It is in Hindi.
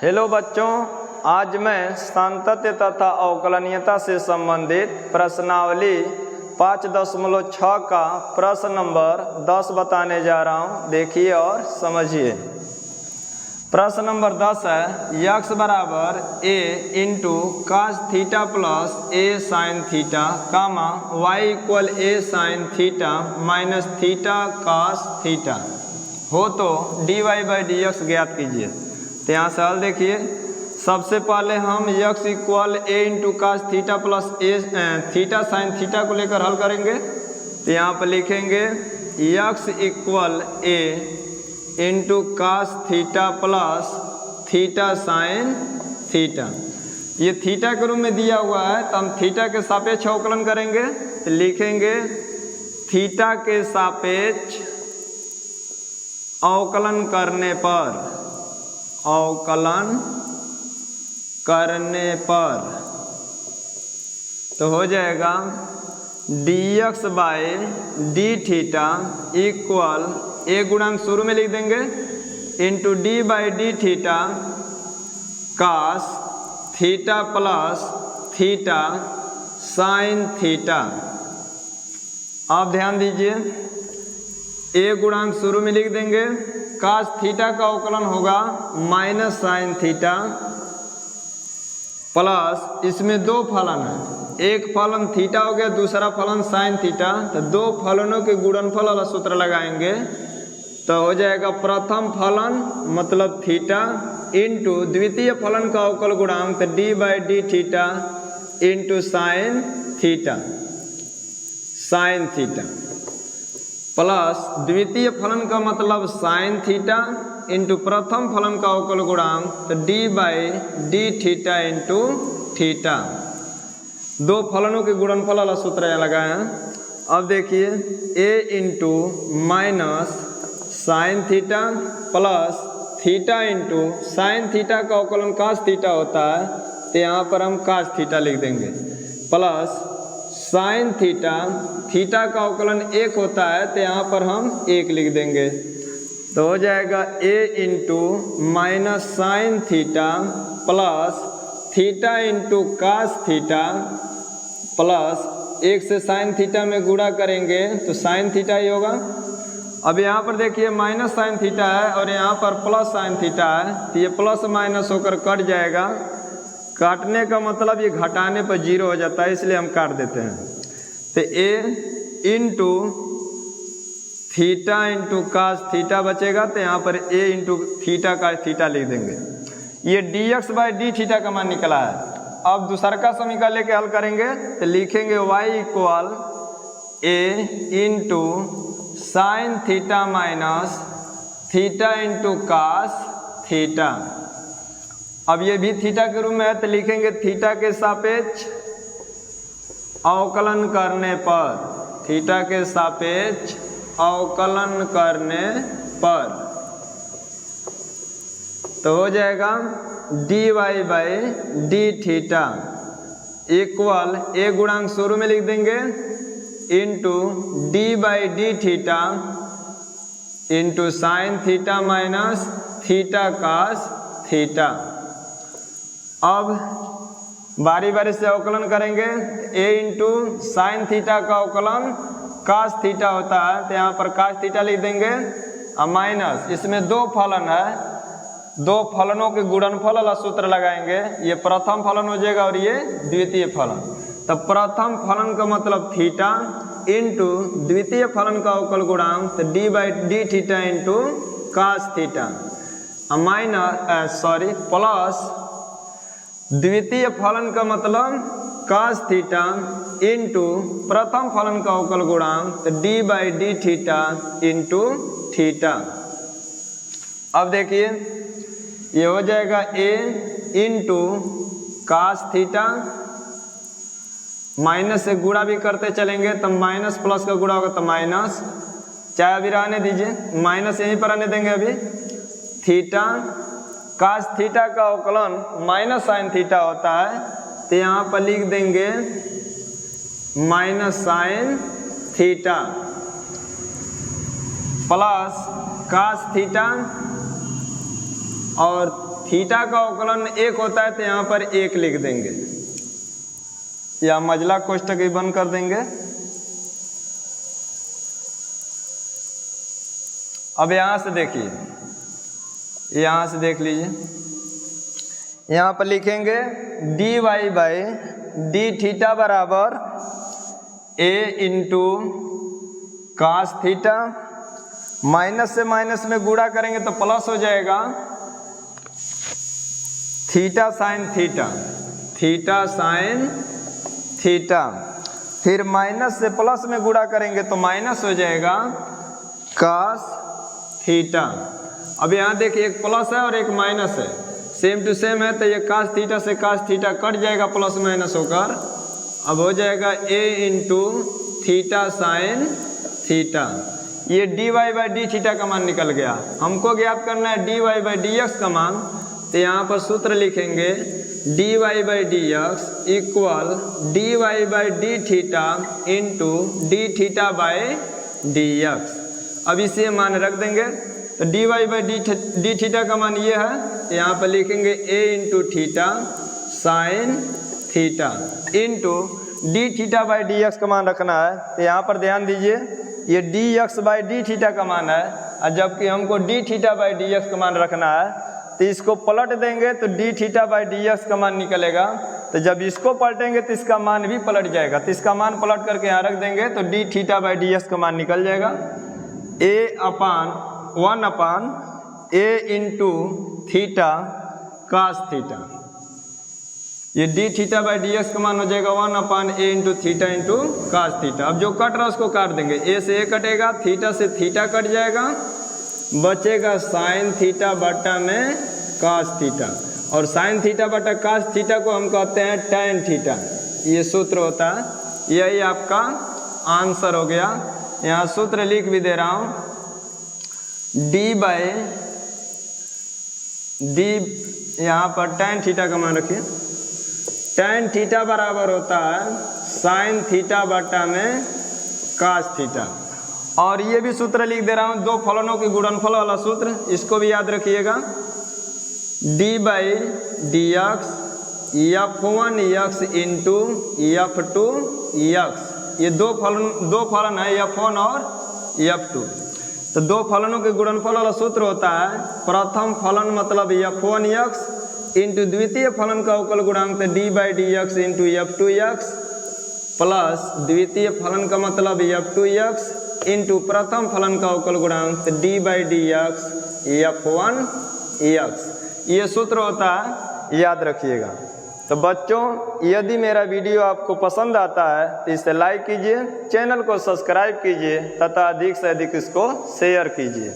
हेलो बच्चों, आज मैं सांतत्य तथा अवकलनीयता से संबंधित प्रश्नावली 5.6 का प्रश्न नंबर 10 बताने जा रहा हूं। देखिए और समझिए। प्रश्न नंबर 10 है यक्स बराबर a into cos theta plus a sine theta comma y equal a sine theta minus theta cos theta हो तो dy बाई डी एक्स ज्ञात कीजिए। तो यहाँ से हल देखिए। सबसे पहले हम x equal a into cos theta plus a theta sine theta को लेकर हल करेंगे। तो यहाँ पर लिखेंगे x equal a into cos theta plus theta sine theta. ये थीटा के रूप में दिया हुआ है तो हम थीटा के सापेक्ष अवकलन करेंगे। तो लिखेंगे थीटा के सापेक्ष अवकलन करने पर तो हो जाएगा dx by d theta equal a गुणांक शुरू में लिख देंगे into d by d theta cos theta plus theta sine theta. आप ध्यान दीजिए, a गुणांक शुरू में लिख देंगे। कास थीटा का अवकलन होगा माइनस साइन थीटा प्लस इसमें दो फलन है, एक फलन थीटा हो गया, दूसरा फलन साइन थीटा। तो दो फलनों के गुणनफल वाला सूत्र लगाएंगे तो हो जाएगा प्रथम फलन मतलब थीटा इंटू द्वितीय फलन का अवकल गुणांक तो d by d theta into sine theta plus द्वितीय फलन का मतलब साइन थीटा इंटू प्रथम फलन का अवकल गुणांक तो d by d theta into theta. दो फलनों के गुणनफल वाला सूत्र यहाँ लगाया। अब देखिए a into minus sine theta plus theta into sine theta का अवकलन कास थीटा होता है तो यहाँ पर हम कास थीटा लिख देंगे प्लस साइन थीटा थीटा का अवकलन 1 होता है तो यहाँ पर हम 1 लिख देंगे। तो हो जाएगा a into minus sine theta plus theta into cos theta plus 1 से साइन थीटा में गुणा करेंगे तो साइन थीटा ही होगा। अब यहाँ पर देखिए माइनस साइन थीटा है और यहाँ पर प्लस साइन थीटा है तो ये प्लस माइनस होकर कट जाएगा। काटने का मतलब ये घटाने पर 0 हो जाता है, इसलिए हम काट देते हैं। तो a into theta into cos theta बचेगा तो यहाँ पर a into theta cos theta लिख देंगे। ये dx बाई डी थीटा का मान निकला है। अब दूसरा का समीकरण लेके हल करेंगे तो लिखेंगे y equal a into sine theta minus theta into cos theta. अब ये भी थीटा के रूप में है तो लिखेंगे थीटा के सापेक्ष अवकलन करने पर, थीटा के सापेक्ष अवकलन करने पर तो हो जाएगा dy by d theta equal a गुणांक शुरू में लिख देंगे into d by d theta into sine theta minus theta cos theta. अब बारी बारी से अवकलन करेंगे। a इंटू साइन थीटा का अवकलन कास थीटा होता है तो यहाँ पर कास थीटा लिख देंगे और माइनस इसमें दो फलन है, दो फलनों के गुणनफल वाला सूत्र लगाएंगे। ये प्रथम फलन हो जाएगा और ये द्वितीय फलन। तो प्रथम फलन का मतलब थीटा इंटू द्वितीय फलन का अवकल गुणांक तो d by d theta into cos theta plus द्वितीय फलन का मतलब कास थीटा इंटू प्रथम फलन का अवकल गुणांक तो d by d theta into theta. अब देखिए ये हो जाएगा a into cos theta, minus से गुणा भी करते चलेंगे तो माइनस प्लस का गुणा होगा तो माइनस, चाहे अभी रहने दीजिए, माइनस यहीं पर रहने देंगे अभी। थीटा कास थीटा का अवकलन माइनस साइन थीटा होता है तो यहाँ पर लिख देंगे minus sine theta plus cos theta और थीटा का अवकलन 1 होता है तो यहाँ पर 1 लिख देंगे, या मझला कोष्ठक भी बंद कर देंगे। अब यहाँ से देखिए, यहाँ से देख लीजिए, यहाँ पर लिखेंगे dy बाई डी थीटा बराबर a into cos theta, minus से माइनस में गुणा करेंगे तो प्लस हो जाएगा theta sine theta, theta sine theta, फिर माइनस से प्लस में गुणा करेंगे तो माइनस हो जाएगा कास थीटा। अब यहाँ देखिए एक प्लस है और एक माइनस है, सेम टू सेम है तो ये कास थीटा से कास थीटा कट जाएगा प्लस माइनस होकर, अब हो जाएगा a into theta sine theta. ये dy बाई डी थीटा का मान निकल गया। हमको ज्ञात करना है dy बाई डी एक्स का मान, तो यहाँ पर सूत्र लिखेंगे dy by d x equal dy by d theta into D theta by d x. अब इसे मान रख देंगे तो dy बाई डी थीटा का मान ये है, यहाँ पर लिखेंगे a into theta sine theta into D theta by d x का मान रखना है। तो यहाँ पर ध्यान दीजिए ये D x by d theta का मान है, और जबकि हमको D theta by d x का मान रखना है, तो इसको पलट देंगे तो d theta by d x का मान निकलेगा। तो जब इसको पलटेंगे तो इसका मान भी पलट जाएगा, तो इसका मान पलट करके यहाँ रख देंगे तो d theta by d x का मान निकल जाएगा one upon a into theta cos theta. ये d theta by d x का मान हो जाएगा 1 upon a into theta into cos theta. अब जो कट रहा है उसको काट देंगे, a से a कटेगा, थीटा से थीटा कट जाएगा, बचेगा साइन थीटा बटा में कास थीटा, और साइन थीटा बटा कास थीटा को हम कहते हैं टैन थीटा, ये सूत्र होता है। यही आपका आंसर हो गया। यहाँ सूत्र लिख भी दे रहा हूँ, डी बाई डी, यहाँ पर टैन थीटा का मान रखिए, टैन थीटा बराबर होता है साइन थीटा बटा में कास थीटा। और ये भी सूत्र लिख दे रहा हूँ, दो फलनों के गुणनफल वाला सूत्र, इसको भी याद रखिएगा, D by d x f1 x into f2 x। ये दो फलन है f1 और f2, तो दो फलनों के गुणनफल वाला सूत्र होता है प्रथम फलन मतलब f1 x इंटू द्वितीय फलन का अवकल गुणांक D by d x into f2 x plus द्वितीय फलन का मतलब f2 x इंटू प्रथम फलन का अवकल गुणांक D by d x f1 x। ये सूत्र होता है, याद रखिएगा। तो बच्चों, यदि मेरा वीडियो आपको पसंद आता है तो इसे लाइक कीजिए, चैनल को सब्सक्राइब कीजिए तथा अधिक से अधिक इसको शेयर कीजिए।